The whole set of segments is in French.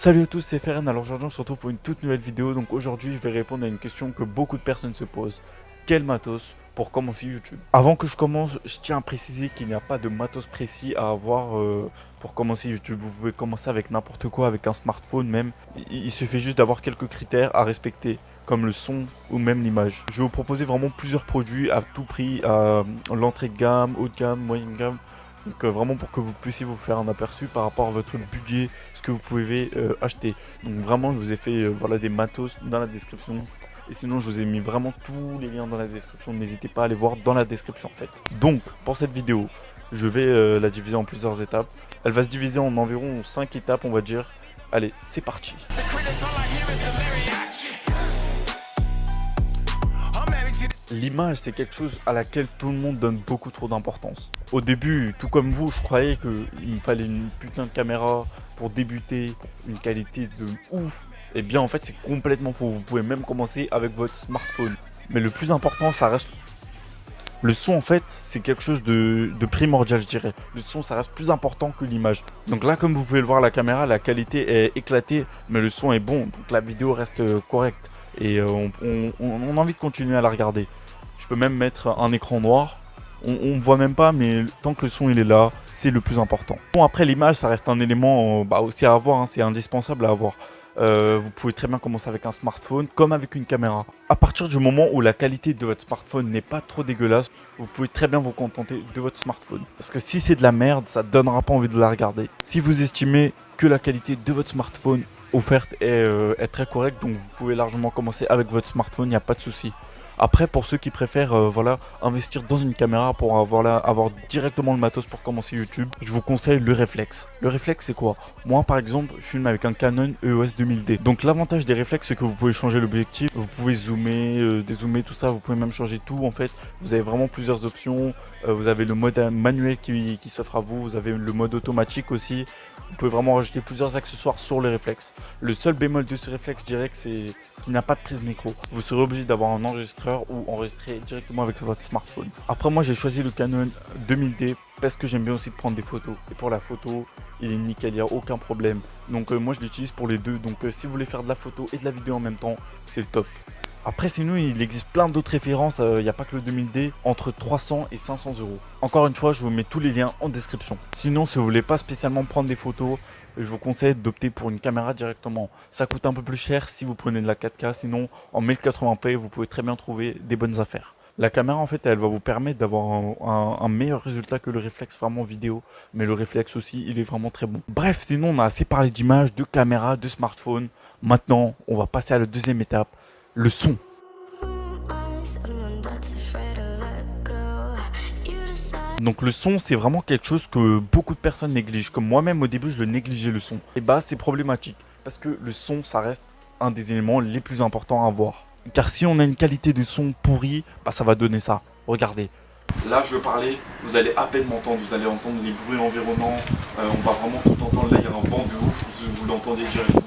Salut à tous, c'est Feren. Alors aujourd'hui on se retrouve pour une toute nouvelle vidéo. Donc aujourd'hui je vais répondre à une question que beaucoup de personnes se posent. Quel matos pour commencer YouTube? Avant que je commence, je tiens à préciser qu'il n'y a pas de matos précis à avoir pour commencer YouTube. Vous pouvez commencer avec n'importe quoi, avec un smartphone même. Il suffit juste d'avoir quelques critères à respecter, comme le son ou même l'image. Je vais vous proposer vraiment plusieurs produits à tout prix, à l'entrée de gamme, haut de gamme, moyenne gamme. Donc vraiment pour que vous puissiez vous faire un aperçu par rapport à votre budget, ce que vous pouvez acheter. Donc vraiment je vous ai fait voilà, des matos dans la description. Et sinon je vous ai mis vraiment tous les liens dans la description. N'hésitez pas à aller voir dans la description en fait. Donc pour cette vidéo, je vais la diviser en plusieurs étapes. Elle va se diviser en environ 5 étapes on va dire. Allez, c'est parti. L'image, c'est quelque chose à laquelle tout le monde donne beaucoup trop d'importance. Au début, tout comme vous, je croyais qu'il me fallait une putain de caméra pour débuter, une qualité de ouf. Et bien en fait, c'est complètement faux. Vous pouvez même commencer avec votre smartphone. Mais le plus important, ça reste le son. En fait, c'est quelque chose de primordial, je dirais. Le son, ça reste plus important que l'image. Donc là, comme vous pouvez le voir, la caméra, la qualité est éclatée, mais le son est bon. Donc la vidéo reste correcte. Et on a envie de continuer à la regarder. Je peux même mettre un écran noir. On ne voit même pas, mais tant que le son il est là, c'est le plus important. Bon, après l'image, ça reste un élément aussi à avoir, hein, c'est indispensable à avoir. Vous pouvez très bien commencer avec un smartphone comme avec une caméra. À partir du moment où la qualité de votre smartphone n'est pas trop dégueulasse, vous pouvez très bien vous contenter de votre smartphone. Parce que si c'est de la merde, ça ne donnera pas envie de la regarder. Si vous estimez que la qualité de votre smartphone offerte est très correcte, donc vous pouvez largement commencer avec votre smartphone, il n'y a pas de souci. Après, pour ceux qui préfèrent voilà, investir dans une caméra pour avoir directement le matos pour commencer YouTube, je vous conseille le réflexe. Le réflexe, c'est quoi? Moi, par exemple, je filme avec un Canon EOS 2000D. Donc l'avantage des réflexes, c'est que vous pouvez changer l'objectif, vous pouvez zoomer, dézoomer, tout ça, vous pouvez même changer tout. En fait, vous avez vraiment plusieurs options. Vous avez le mode manuel qui s'offre à vous, vous avez le mode automatique aussi. Vous pouvez vraiment rajouter plusieurs accessoires sur les réflexes. Le seul bémol de ce réflexe, je dirais que c'est qu'il n'a pas de prise micro. Vous serez obligé d'avoir un enregistreur ou enregistrer directement avec votre smartphone. Après moi j'ai choisi le Canon 2000D parce que j'aime bien aussi prendre des photos. Et pour la photo, il est nickel, il n'y a aucun problème. Donc moi je l'utilise pour les deux. Donc si vous voulez faire de la photo et de la vidéo en même temps, c'est le top. Après sinon il existe plein d'autres références, il n'y a pas que le 2000D, entre 300 et 500 euros. Encore une fois, je vous mets tous les liens en description. Sinon si vous voulez pas spécialement prendre des photos, je vous conseille d'opter pour une caméra directement. Ça coûte un peu plus cher si vous prenez de la 4K, sinon en 1080p vous pouvez très bien trouver des bonnes affaires. La caméra en fait elle va vous permettre d'avoir un meilleur résultat que le réflexe vraiment vidéo, mais le réflexe aussi il est vraiment très bon. Bref, sinon on a assez parlé d'image, de caméra, de smartphone. Maintenant on va passer à la deuxième étape, le son. Donc le son c'est vraiment quelque chose que beaucoup de personnes négligent. Comme moi-même au début je le négligeais le son. Et bah c'est problématique. Parce que le son ça reste un des éléments les plus importants à avoir. Car si on a une qualité de son pourrie, bah ça va donner ça. Regardez. Là je veux parler, vous allez à peine m'entendre. Vous allez entendre les bruits environnants. On va vraiment tout entendre. Là il y a un vent de ouf, vous l'entendez directement.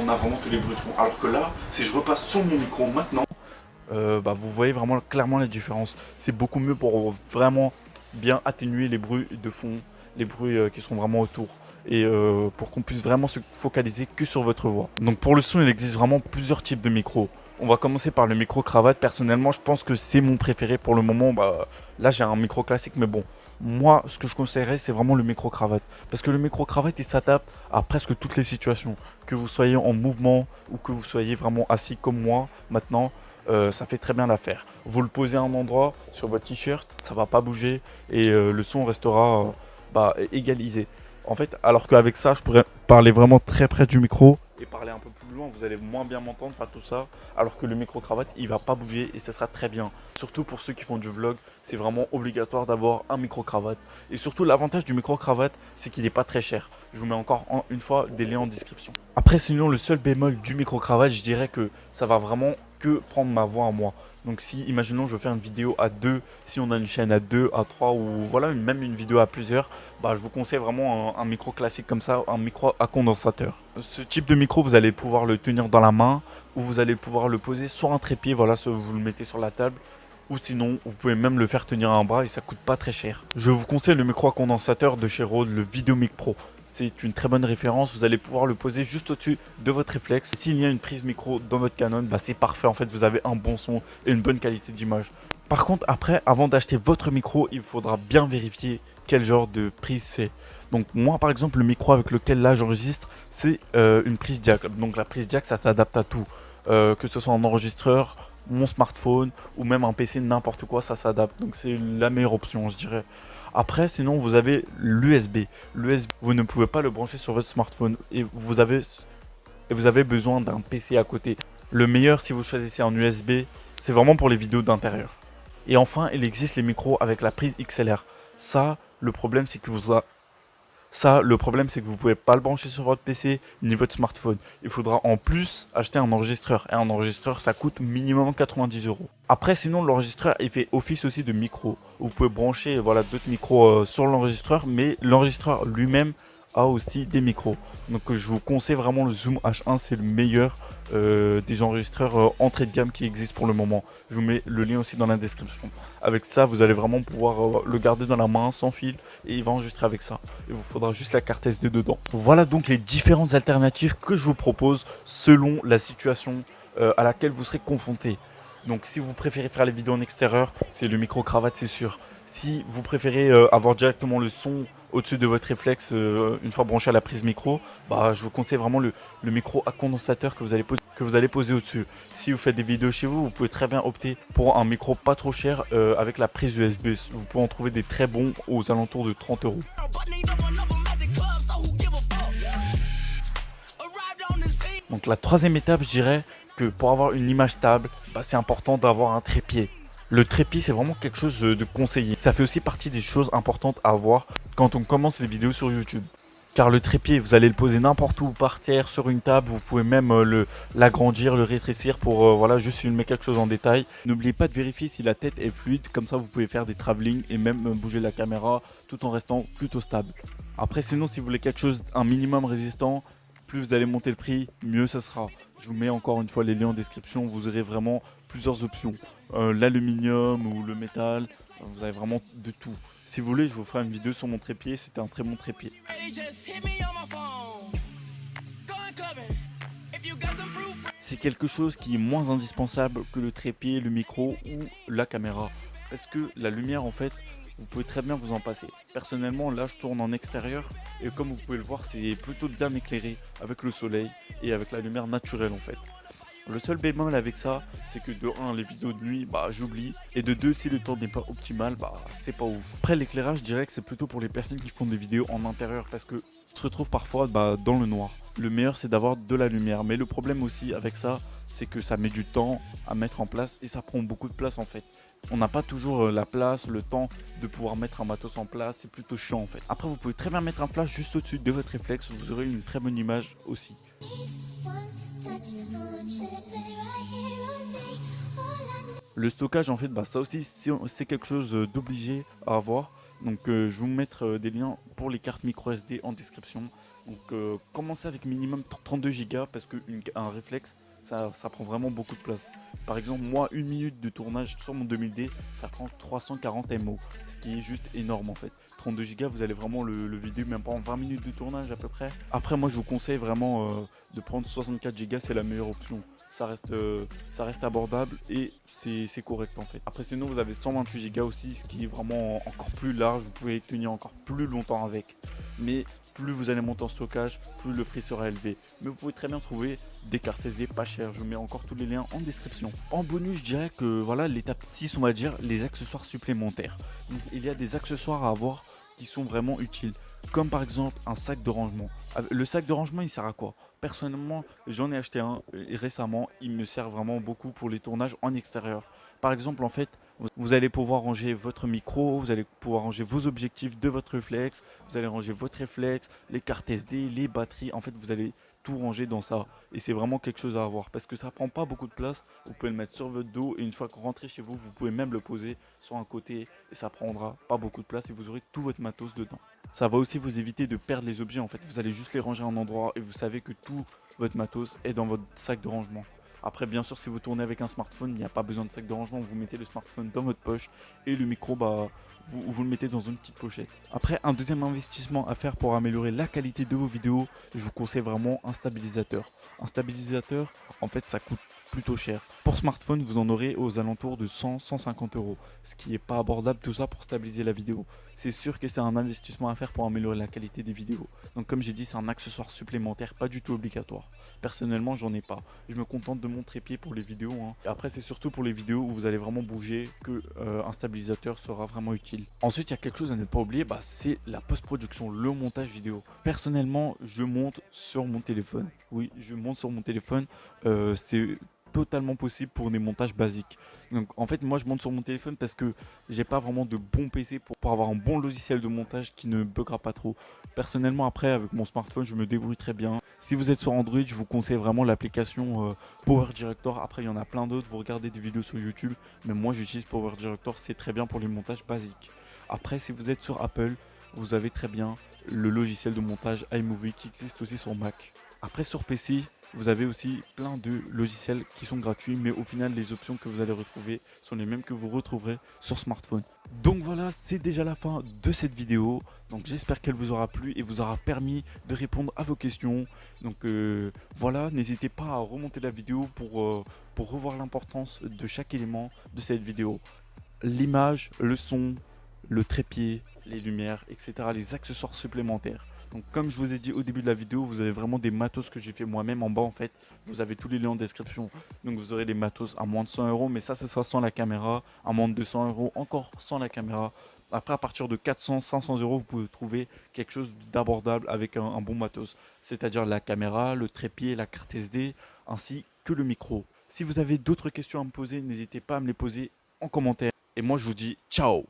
On a vraiment tous les bruits de fond. Alors que là, si je repasse sur mon micro maintenant, bah vous voyez vraiment clairement la différence. C'est beaucoup mieux pour vraiment bien atténuer les bruits de fond, les bruits qui sont vraiment autour, et pour qu'on puisse vraiment se focaliser que sur votre voix. Donc pour le son il existe vraiment plusieurs types de micros. On va commencer par le micro cravate. Personnellement je pense que c'est mon préféré pour le moment. Bah, là j'ai un micro classique mais bon, moi ce que je conseillerais c'est vraiment le micro cravate. Parce que le micro cravate il s'adapte à presque toutes les situations. Que vous soyez en mouvement ou que vous soyez vraiment assis comme moi maintenant. Ça fait très bien l'affaire. Vous le posez à un endroit sur votre t-shirt, ça va pas bouger et le son restera égalisé. En fait, alors qu'avec ça, je pourrais parler vraiment très près du micro et parler un peu plus loin, vous allez moins bien m'entendre, enfin tout ça. Alors que le micro-cravate, il va pas bouger et ça sera très bien. Surtout pour ceux qui font du vlog, c'est vraiment obligatoire d'avoir un micro-cravate. Et surtout, l'avantage du micro-cravate, c'est qu'il n'est pas très cher. Je vous mets encore une fois des liens en description. Après, sinon, le seul bémol du micro-cravate, je dirais que ça va vraiment que prendre ma voix à moi. Donc si, imaginons, je veux faire une vidéo à deux, si on a une chaîne à deux, à trois, ou voilà, même une vidéo à plusieurs, bah, je vous conseille vraiment un micro classique comme ça, un micro à condensateur. Ce type de micro, vous allez pouvoir le tenir dans la main, ou vous allez pouvoir le poser sur un trépied, voilà, vous le mettez sur la table, ou sinon, vous pouvez même le faire tenir à un bras et ça coûte pas très cher. Je vous conseille le micro à condensateur de chez Rode, le VideoMic Pro. c'est une très bonne référence. Vous allez pouvoir le poser juste au-dessus de votre réflexe. S'il y a une prise micro dans votre Canon, bah c'est parfait. En fait, vous avez un bon son et une bonne qualité d'image. Par contre, après, avant d'acheter votre micro, il faudra bien vérifier quel genre de prise c'est. Donc moi, par exemple, le micro avec lequel là j'enregistre, c'est une prise jack. Donc la prise jack, ça s'adapte à tout. Que ce soit un enregistreur, mon smartphone ou même un PC, n'importe quoi, ça s'adapte. Donc c'est la meilleure option, je dirais. Après, sinon, vous avez l'USB. L'USB, vous ne pouvez pas le brancher sur votre smartphone et vous avez besoin d'un PC à côté. Le meilleur, si vous choisissez un USB, c'est vraiment pour les vidéos d'intérieur. Et enfin, il existe les micros avec la prise XLR. Ça, le problème, c'est que vous pouvez pas le brancher sur votre PC ni votre smartphone. Il faudra en plus acheter un enregistreur. Et un enregistreur, ça coûte minimum 90 €. Après, sinon, l'enregistreur, il fait office aussi de micro. Vous pouvez brancher voilà, d'autres micros sur l'enregistreur, mais l'enregistreur lui-même a aussi des micros. Donc je vous conseille vraiment le Zoom H1, c'est le meilleur des enregistreurs entrée de gamme qui existent pour le moment. Je vous mets le lien aussi dans la description. Avec ça, vous allez vraiment pouvoir le garder dans la main sans fil et il va enregistrer avec ça. Il vous faudra juste la carte SD dedans. Voilà donc les différentes alternatives que je vous propose selon la situation à laquelle vous serez confronté. Donc si vous préférez faire les vidéos en extérieur, c'est le micro-cravate, c'est sûr. Si vous préférez avoir directement le son au-dessus de votre réflexe une fois branché à la prise micro, bah, je vous conseille vraiment le micro à condensateur que vous allez poser au-dessus. Si vous faites des vidéos chez vous, vous pouvez très bien opter pour un micro pas trop cher avec la prise USB. Vous pouvez en trouver des très bons aux alentours de 30 €. Donc la troisième étape, je dirais que pour avoir une image stable, bah, c'est important d'avoir un trépied. Le trépied, c'est vraiment quelque chose de conseillé. Ça fait aussi partie des choses importantes à avoir quand on commence les vidéos sur YouTube. Car le trépied, vous allez le poser n'importe où, par terre, sur une table, vous pouvez même l'agrandir, le rétrécir pour voilà, juste filmer quelque chose en détail. N'oubliez pas de vérifier si la tête est fluide, comme ça vous pouvez faire des travelling et même bouger la caméra tout en restant plutôt stable. Après sinon, si vous voulez quelque chose, un minimum résistant, plus vous allez monter le prix, mieux ça sera. Je vous mets encore une fois les liens en description, vous aurez vraiment plusieurs options. L'aluminium ou le métal, vous avez vraiment de tout. Si vous voulez, je vous ferai une vidéo sur mon trépied, c'était un très bon trépied. C'est quelque chose qui est moins indispensable que le trépied, le micro ou la caméra. Parce que la lumière, en fait, vous pouvez très bien vous en passer. Personnellement, là, je tourne en extérieur et comme vous pouvez le voir, c'est plutôt bien éclairé avec le soleil et avec la lumière naturelle, en fait. Le seul bémol avec ça, c'est que de 1, les vidéos de nuit, bah j'oublie. Et de 2, si le temps n'est pas optimal, bah c'est pas ouf. Après l'éclairage, je dirais que c'est plutôt pour les personnes qui font des vidéos en intérieur parce que se retrouvent parfois dans le noir. Le meilleur c'est d'avoir de la lumière. Mais le problème aussi avec ça, c'est que ça met du temps à mettre en place et ça prend beaucoup de place en fait. On n'a pas toujours la place, le temps de pouvoir mettre un matos en place, c'est plutôt chiant en fait. Après vous pouvez très bien mettre un flash juste au-dessus de votre réflexe, vous aurez une très bonne image aussi. Le stockage en fait, bah, ça aussi c'est quelque chose d'obligé à avoir. Donc je vais vous mettre des liens pour les cartes micro SD en description. Donc commencez avec minimum 32 Go parce qu'un réflexe ça prend vraiment beaucoup de place. Par exemple moi 1 minute de tournage sur mon 2000D ça prend 340 MO, ce qui est juste énorme en fait. 32 Go vous allez vraiment le vider même pas en 20 minutes de tournage à peu près. Après moi je vous conseille vraiment de prendre 64 Go, c'est la meilleure option. Ça reste abordable et c'est correct en fait. Après sinon vous avez 128 Go aussi, ce qui est vraiment encore plus large, vous pouvez tenir encore plus longtemps avec. Mais plus vous allez monter en stockage, plus le prix sera élevé. Mais vous pouvez très bien trouver des cartes SD pas chères, je vous mets encore tous les liens en description. En bonus, je dirais que voilà l'étape 6, on va dire, les accessoires supplémentaires. Donc, il y a des accessoires à avoir qui sont vraiment utiles, comme par exemple un sac de rangement. Le sac de rangement il sert à quoi? Personnellement j'en ai acheté un récemment, il me sert vraiment beaucoup pour les tournages en extérieur. Par exemple en fait vous allez pouvoir ranger votre micro, vous allez pouvoir ranger vos objectifs de votre réflexe, vous allez ranger votre réflexe, les cartes SD, les batteries, en fait vous allez tout ranger dans ça et c'est vraiment quelque chose à avoir parce que ça prend pas beaucoup de place, vous pouvez le mettre sur votre dos et une fois que vous rentrez chez vous, vous pouvez même le poser sur un côté et ça prendra pas beaucoup de place et vous aurez tout votre matos dedans. Ça va aussi vous éviter de perdre les objets en fait, vous allez juste les ranger à un endroit et vous savez que tout votre matos est dans votre sac de rangement. Après, bien sûr, si vous tournez avec un smartphone, il n'y a pas besoin de sac de rangement. Vous mettez le smartphone dans votre poche et le micro, bah, vous le mettez dans une petite pochette. Après, un deuxième investissement à faire pour améliorer la qualité de vos vidéos, je vous conseille vraiment un stabilisateur. Un stabilisateur, en fait, ça coûte plutôt cher. Pour smartphone, vous en aurez aux alentours de 100-150 euros, ce qui n'est pas abordable tout ça pour stabiliser la vidéo. C'est sûr que c'est un investissement à faire pour améliorer la qualité des vidéos. Donc comme j'ai dit, c'est un accessoire supplémentaire, pas du tout obligatoire. Personnellement, j'en ai pas. Je me contente de mon trépied pour les vidéos. Après, c'est surtout pour les vidéos où vous allez vraiment bouger que un stabilisateur sera vraiment utile. Ensuite, il y a quelque chose à ne pas oublier, bah, c'est la post-production, le montage vidéo. Personnellement, je monte sur mon téléphone. Oui, je monte sur mon téléphone. C'est totalement possible pour des montages basiques. Donc en fait moi je monte sur mon téléphone parce que j'ai pas vraiment de bon PC pour avoir un bon logiciel de montage qui ne buggera pas trop. Personnellement après avec mon smartphone je me débrouille très bien. Si vous êtes sur Android je vous conseille vraiment l'application Power Director. Après il y en a plein d'autres, vous regardez des vidéos sur YouTube, mais moi j'utilise Power Director, c'est très bien pour les montages basiques. Après si vous êtes sur Apple, vous avez très bien le logiciel de montage iMovie qui existe aussi sur Mac. Après sur PC, vous avez aussi plein de logiciels qui sont gratuits, mais au final les options que vous allez retrouver sont les mêmes que vous retrouverez sur smartphone. Donc voilà, c'est déjà la fin de cette vidéo. Donc j'espère qu'elle vous aura plu et vous aura permis de répondre à vos questions. Donc voilà, n'hésitez pas à remonter la vidéo pour revoir l'importance de chaque élément de cette vidéo. L'image, le son, le trépied, les lumières, etc. Les accessoires supplémentaires. Donc comme je vous ai dit au début de la vidéo, vous avez vraiment des matos que j'ai fait moi-même en bas en fait. Vous avez tous les liens en description. Donc vous aurez les matos à moins de 100 euros, mais ça sera sans la caméra. À moins de 200 euros, encore sans la caméra. Après à partir de 400-500 euros, vous pouvez trouver quelque chose d'abordable avec un bon matos. C'est-à-dire la caméra, le trépied, la carte SD, ainsi que le micro. Si vous avez d'autres questions à me poser, n'hésitez pas à me les poser en commentaire. Et moi je vous dis ciao.